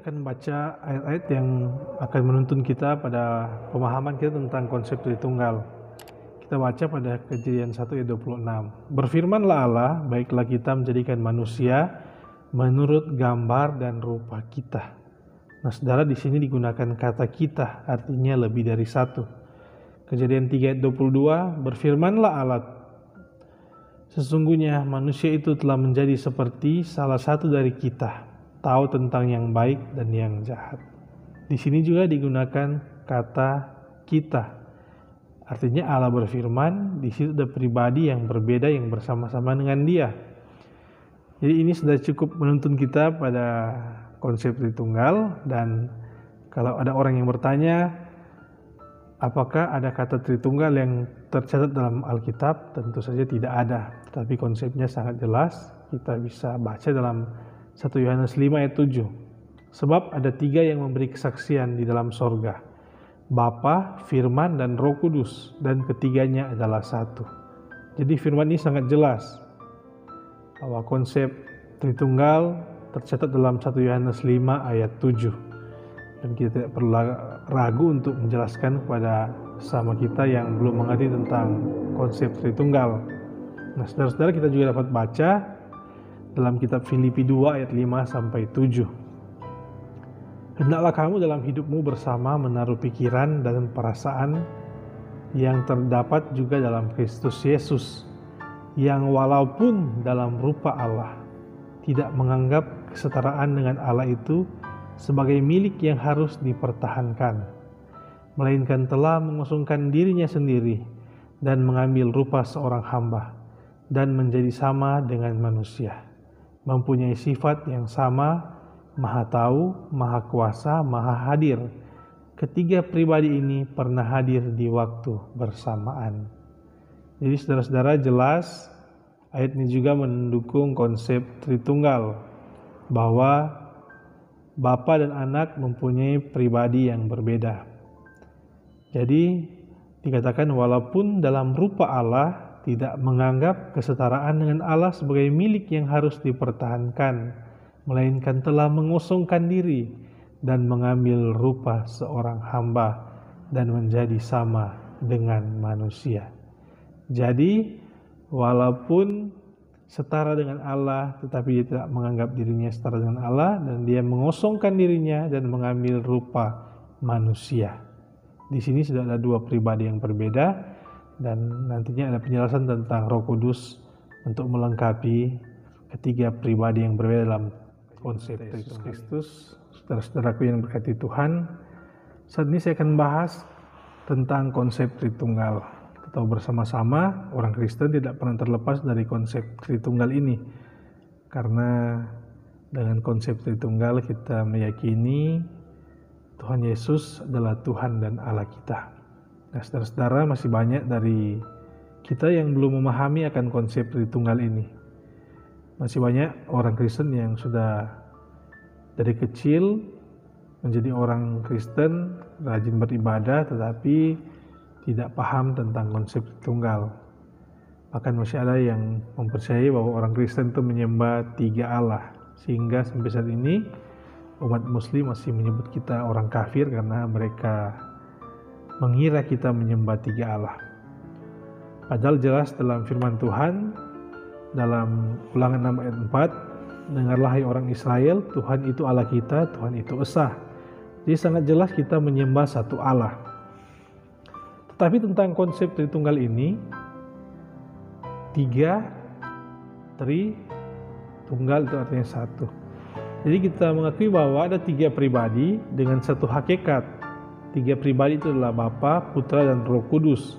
akan baca ayat-ayat yang akan menuntun kita pada pemahaman kita tentang konsep Tritunggal. Kita baca pada Kejadian 1 ayat 26. Berfirmanlah Allah, baiklah kita menjadikan manusia menurut gambar dan rupa kita. Nah, saudara, di sini digunakan kata kita, artinya lebih dari satu. Kejadian 3 ayat 22, berfirmanlah Allah, sesungguhnya manusia itu telah menjadi seperti salah satu dari kita, tahu tentang yang baik dan yang jahat. Di sini juga digunakan kata kita. Artinya Allah berfirman, di situ ada pribadi yang berbeda yang bersama-sama dengan Dia. Jadi ini sudah cukup menuntun kita pada konsep Tritunggal. Dan kalau ada orang yang bertanya, apakah ada kata Tritunggal yang tercatat dalam Alkitab? Tentu saja tidak ada. Tapi konsepnya sangat jelas. Kita bisa baca dalam 1 Yohanes 5 ayat 7. Sebab ada 3 yang memberi kesaksian di dalam sorga, Bapa, Firman, dan Roh Kudus, dan ketiganya adalah satu. Jadi firman ini sangat jelas bahwa konsep Tritunggal tercatat dalam 1 Yohanes 5 ayat 7. Dan kita tidak perlu ragu untuk menjelaskan kepada sesama kita yang belum mengerti tentang konsep Tritunggal. Nah, saudara-saudara, kita juga dapat baca dalam kitab Filipi 2 ayat 5 sampai 7. Hendaklah kamu dalam hidupmu bersama menaruh pikiran dan perasaan yang terdapat juga dalam Kristus Yesus, yang walaupun dalam rupa Allah tidak menganggap kesetaraan dengan Allah itu sebagai milik yang harus dipertahankan, melainkan telah mengosongkan dirinya sendiri dan mengambil rupa seorang hamba dan menjadi sama dengan manusia, mempunyai sifat yang sama, maha tahu, maha kuasa, maha hadir. Ketiga pribadi ini pernah hadir di waktu bersamaan. Jadi saudara-saudara, jelas ayat ini juga mendukung konsep Tritunggal, bahwa Bapa dan Anak mempunyai pribadi yang berbeda. Jadi dikatakan walaupun dalam rupa Allah tidak menganggap kesetaraan dengan Allah sebagai milik yang harus dipertahankan, melainkan telah mengosongkan diri dan mengambil rupa seorang hamba dan menjadi sama dengan manusia. Jadi walaupun setara dengan Allah, tetapi dia tidak menganggap dirinya setara dengan Allah, dan dia mengosongkan dirinya dan mengambil rupa manusia. Di sini sudah ada 2 pribadi yang berbeda, dan nantinya ada penjelasan tentang Roh Kudus untuk melengkapi ketiga pribadi yang berbeda dalam konsep Yesus Kristus. Saudara-saudaraku yang berkati Tuhan, saat ini saya akan bahas tentang konsep Tritunggal. Kita tahu bersama-sama orang Kristen tidak pernah terlepas dari konsep Tritunggal ini, karena dengan konsep Tritunggal kita meyakini Tuhan Yesus adalah Tuhan dan Allah kita. Nah, saudara-saudara, masih banyak dari kita yang belum memahami akan konsep Tritunggal ini. Masih banyak orang Kristen yang sudah dari kecil menjadi orang Kristen, rajin beribadah, tetapi tidak paham tentang konsep Tritunggal. Bahkan masih ada yang mempercayai bahwa orang Kristen itu menyembah 3 Allah, sehingga sampai saat ini umat Muslim masih menyebut kita orang kafir karena mereka mengira kita menyembah 3 Allah. Padahal jelas dalam firman Tuhan, dalam Ulangan 6 ayat 4, dengarlah hai orang Israel, Tuhan itu Allah kita, Tuhan itu esa. Jadi sangat jelas kita menyembah satu Allah. Tetapi tentang konsep Tritunggal ini, 3, Tritunggal itu artinya satu. Jadi kita mengakui bahwa ada 3 pribadi dengan satu hakikat. 3 pribadi itu adalah Bapa, Putra, dan Roh Kudus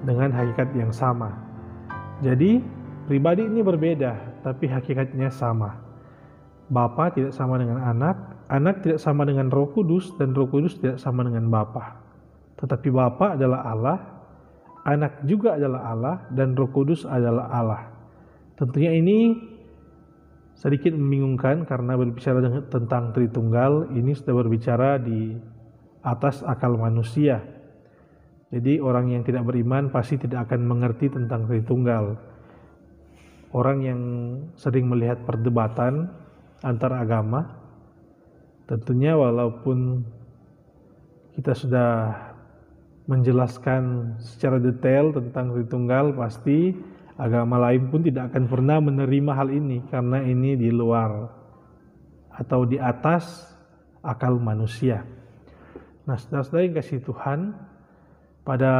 dengan hakikat yang sama. Jadi pribadi ini berbeda, tapi hakikatnya sama. Bapa tidak sama dengan Anak, Anak tidak sama dengan Roh Kudus, dan Roh Kudus tidak sama dengan Bapa. Tetapi Bapa adalah Allah, Anak juga adalah Allah, dan Roh Kudus adalah Allah. Tentunya ini sedikit membingungkan karena berbicara tentang Tritunggal, ini sudah berbicara di atas akal manusia. Jadi orang yang tidak beriman pasti tidak akan mengerti tentang Tritunggal. Orang yang sering melihat perdebatan antar agama Tentunya walaupun kita sudah menjelaskan secara detail tentang Tritunggal, pasti agama lain pun tidak akan pernah menerima hal ini karena ini di luar atau di atas akal manusia. Nah, saudara-saudara yang kasih Tuhan, pada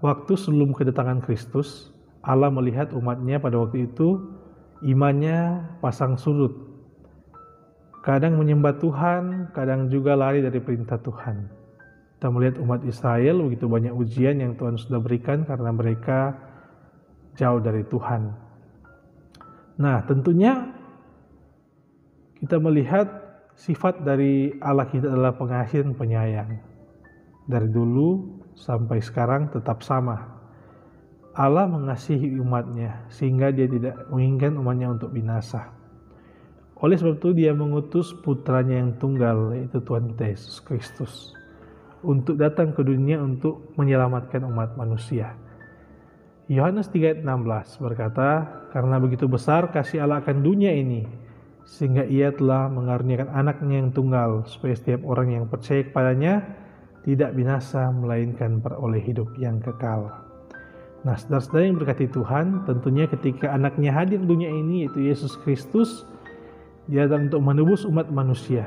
waktu sebelum kedatangan Kristus, Allah melihat umatnya pada waktu itu imannya pasang surut. Kadang menyembah Tuhan, kadang juga lari dari perintah Tuhan. Kita melihat umat Israel begitu banyak ujian yang Tuhan sudah berikan karena mereka jauh dari Tuhan. Nah, tentunya kita melihat sifat dari Allah kita adalah pengasih dan penyayang. Dari dulu sampai sekarang tetap sama. Allah mengasihi umatnya sehingga dia tidak menginginkan umatnya untuk binasa. Oleh sebab itu dia mengutus putranya yang tunggal, yaitu Tuhan kita Yesus Kristus, untuk datang ke dunia untuk menyelamatkan umat manusia. Yohanes 3:16 berkata, "Karena begitu besar kasih Allah akan dunia ini, sehingga ia telah mengaruniakan anaknya yang tunggal, supaya setiap orang yang percaya kepadanya tidak binasa, melainkan beroleh hidup yang kekal." Nah, saudara-saudara yang berkati Tuhan, tentunya ketika anaknya hadir di dunia ini, yaitu Yesus Kristus, dia datang untuk menebus umat manusia.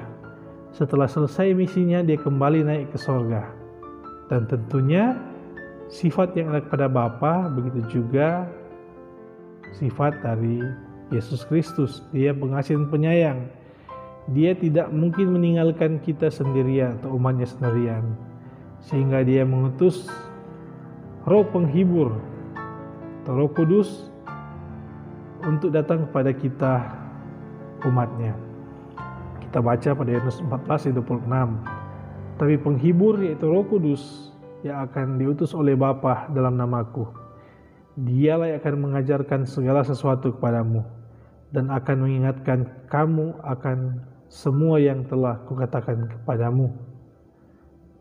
Setelah selesai misinya, dia kembali naik ke sorga. Dan tentunya sifat yang ada kepada Bapa, begitu juga sifat dari Yesus Kristus. Dia pengasih dan penyayang. Dia tidak mungkin meninggalkan kita sendirian atau umatnya sendirian. Sehingga dia mengutus Roh Penghibur atau Roh Kudus untuk datang kepada kita umatnya. Kita baca pada Yohanes 14:26. Tapi penghibur yaitu Roh Kudus yang akan diutus oleh Bapa dalam namaku, dialah yang akan mengajarkan segala sesuatu kepadamu dan akan mengingatkan kamu akan semua yang telah kukatakan kepadamu.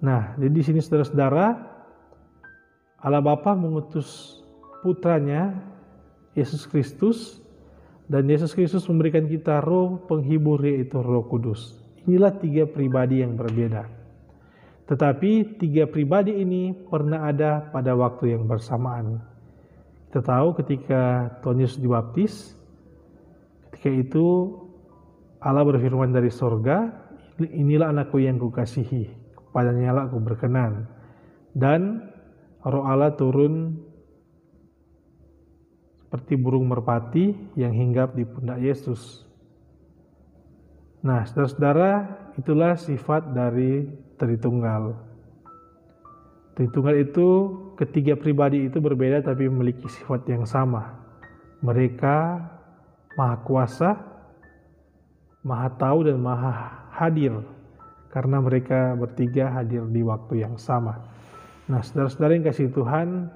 Nah, jadi di sini saudara-saudara, Allah Bapa mengutus putranya Yesus Kristus, dan Yesus Kristus memberikan kita Roh Penghibur yaitu Roh Kudus. Inilah tiga pribadi yang berbeda. Tetapi tiga pribadi ini pernah ada pada waktu yang bersamaan. Kita tahu ketika Tuhan Yesus dibaptis, ketika itu Allah berfirman dari sorga, "Inilah anakku yang kukasihi, kepadanya lah aku berkenan." Dan Roh Allah turun seperti burung merpati yang hinggap di pundak Yesus. Nah, saudara-saudara, itulah sifat dari Tritunggal. Tritunggal itu, ketiga pribadi itu berbeda tapi memiliki sifat yang sama. Mereka Maha Kuasa, Maha Tahu, dan Maha Hadir, karena mereka bertiga hadir di waktu yang sama. Nah, saudara-saudara yang kasih Tuhan,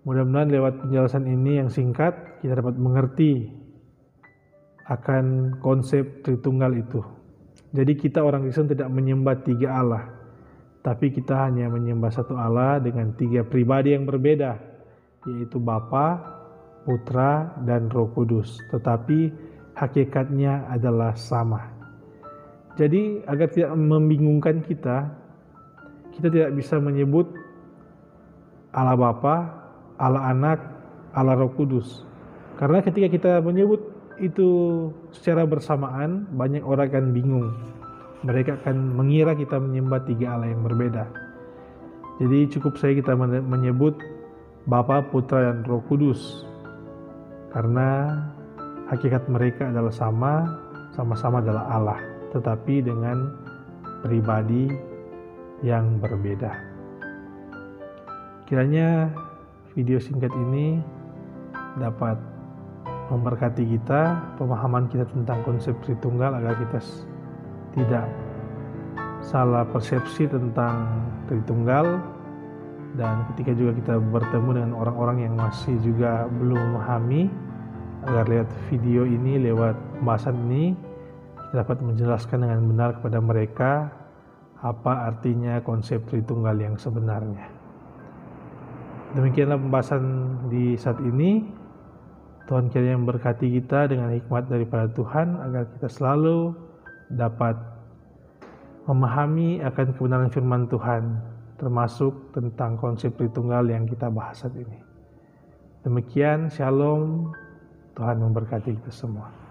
mudah-mudahan lewat penjelasan ini yang singkat kita dapat mengerti akan konsep Tritunggal itu. Jadi kita orang Kristen tidak menyembah tiga Allah, tapi kita hanya menyembah satu Allah dengan tiga pribadi yang berbeda, yaitu Bapa, Putra, dan Roh Kudus. Tetapi hakikatnya adalah sama. Jadi agar tidak membingungkan kita tidak bisa menyebut Allah Bapa, Allah Anak, Allah Roh Kudus. Karena ketika kita menyebut itu secara bersamaan, banyak orang akan bingung. Mereka akan mengira kita menyembah tiga Allah yang berbeda. Jadi cukup saja kita menyebut Bapa, Putra, dan Roh Kudus. Karena hakikat mereka adalah sama-sama adalah Allah, tetapi dengan pribadi yang berbeda. Kiranya video singkat ini dapat memberkati kita, pemahaman kita tentang konsep Tritunggal, agar kita tidak salah persepsi tentang Tritunggal, dan ketika juga kita bertemu dengan orang-orang yang masih juga belum memahami, agar lewat video ini, lewat pembahasan ini, kita dapat menjelaskan dengan benar kepada mereka apa artinya konsep Tritunggal yang sebenarnya. Demikianlah pembahasan di saat ini. Tuhan kiranya memberkati kita dengan hikmat daripada Tuhan, agar kita selalu dapat memahami akan kebenaran firman Tuhan, termasuk tentang konsep Tritunggal yang kita bahas saat ini. Demikian, Shalom, Tuhan memberkati kita semua.